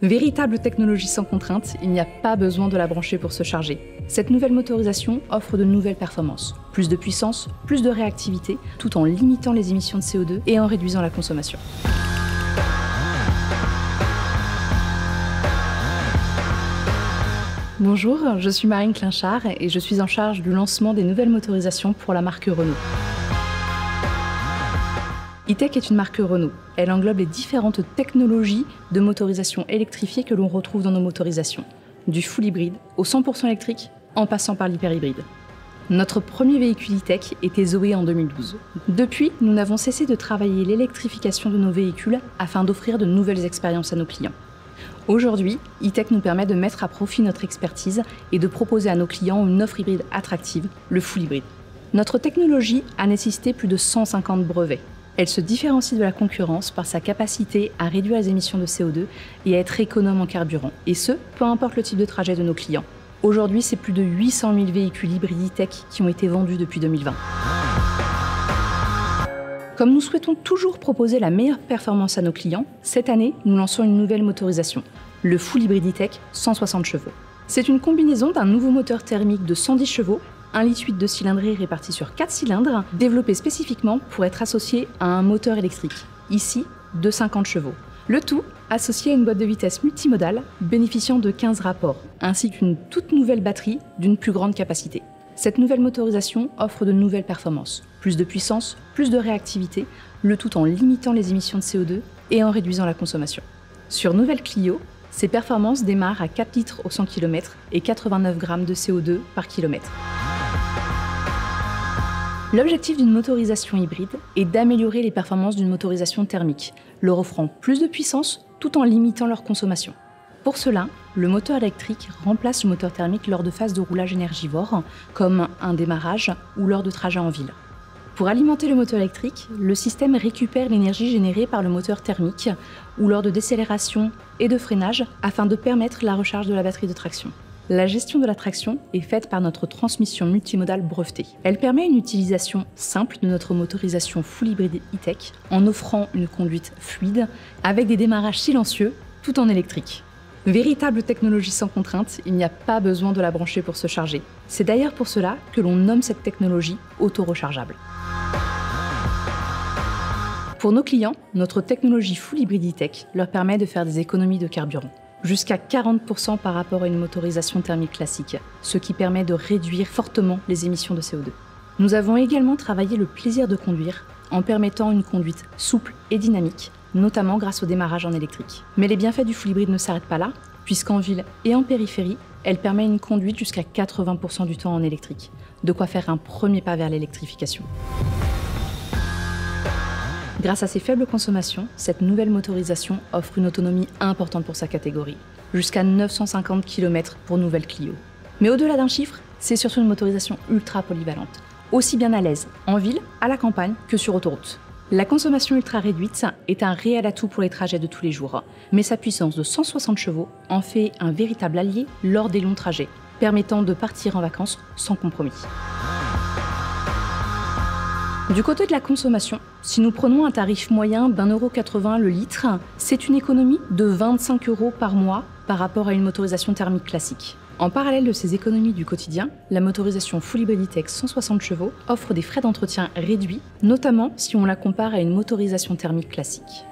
Véritable technologie sans contrainte, il n'y a pas besoin de la brancher pour se charger. Cette nouvelle motorisation offre de nouvelles performances, plus de puissance, plus de réactivité, tout en limitant les émissions de CO2 et en réduisant la consommation. Bonjour, je suis Marine Clinchard et je suis en charge du lancement des nouvelles motorisations pour la marque Renault. E-Tech est une marque Renault. Elle englobe les différentes technologies de motorisation électrifiée que l'on retrouve dans nos motorisations, du full hybride au 100% électrique, en passant par l'hyperhybride. Notre premier véhicule E-Tech était Zoé en 2012. Depuis, nous n'avons cessé de travailler l'électrification de nos véhicules afin d'offrir de nouvelles expériences à nos clients. Aujourd'hui, E-Tech nous permet de mettre à profit notre expertise et de proposer à nos clients une offre hybride attractive, le full hybride. Notre technologie a nécessité plus de 150 brevets. Elle se différencie de la concurrence par sa capacité à réduire les émissions de CO2 et à être économe en carburant, et ce, peu importe le type de trajet de nos clients. Aujourd'hui, c'est plus de 800 000 véhicules hybrides E-Tech qui ont été vendus depuis 2020. Comme nous souhaitons toujours proposer la meilleure performance à nos clients, cette année, nous lançons une nouvelle motorisation, le full hybride E-Tech 160 chevaux. C'est une combinaison d'un nouveau moteur thermique de 110 chevaux, 1,8 litre de cylindrée réparti sur 4 cylindres, développé spécifiquement pour être associé à un moteur électrique, ici de 50 chevaux. Le tout associé à une boîte de vitesse multimodale bénéficiant de 15 rapports, ainsi qu'une toute nouvelle batterie d'une plus grande capacité. Cette nouvelle motorisation offre de nouvelles performances, plus de puissance, plus de réactivité, le tout en limitant les émissions de CO2 et en réduisant la consommation. Sur Nouvelle Clio, ces performances démarrent à 4 litres au 100 km et 89 grammes de CO2 par kilomètre. L'objectif d'une motorisation hybride est d'améliorer les performances d'une motorisation thermique, leur offrant plus de puissance tout en limitant leur consommation. Pour cela, le moteur électrique remplace le moteur thermique lors de phases de roulage énergivore, comme un démarrage ou lors de trajets en ville. Pour alimenter le moteur électrique, le système récupère l'énergie générée par le moteur thermique ou lors de décélération et de freinage afin de permettre la recharge de la batterie de traction. La gestion de la traction est faite par notre transmission multimodale brevetée. Elle permet une utilisation simple de notre motorisation full hybride E-Tech en offrant une conduite fluide avec des démarrages silencieux tout en électrique. Véritable technologie sans contrainte, il n'y a pas besoin de la brancher pour se charger. C'est d'ailleurs pour cela que l'on nomme cette technologie auto-rechargeable. Pour nos clients, notre technologie full hybride E-Tech leur permet de faire des économies de carburant. Jusqu'à 40% par rapport à une motorisation thermique classique, ce qui permet de réduire fortement les émissions de CO2. Nous avons également travaillé le plaisir de conduire en permettant une conduite souple et dynamique, notamment grâce au démarrage en électrique. Mais les bienfaits du full hybride ne s'arrêtent pas là, puisqu'en ville et en périphérie, elle permet une conduite jusqu'à 80% du temps en électrique, de quoi faire un premier pas vers l'électrification. Grâce à ses faibles consommations, cette nouvelle motorisation offre une autonomie importante pour sa catégorie, jusqu'à 950 km pour Nouvelle Clio. Mais au-delà d'un chiffre, c'est surtout une motorisation ultra polyvalente, aussi bien à l'aise en ville, à la campagne que sur autoroute. La consommation ultra réduite est un réel atout pour les trajets de tous les jours, mais sa puissance de 160 chevaux en fait un véritable allié lors des longs trajets, permettant de partir en vacances sans compromis. Du côté de la consommation, si nous prenons un tarif moyen d'1,80 € le litre, c'est une économie de 25 € par mois par rapport à une motorisation thermique classique. En parallèle de ces économies du quotidien, la motorisation full hybride E-Tech 160 chevaux offre des frais d'entretien réduits, notamment si on la compare à une motorisation thermique classique.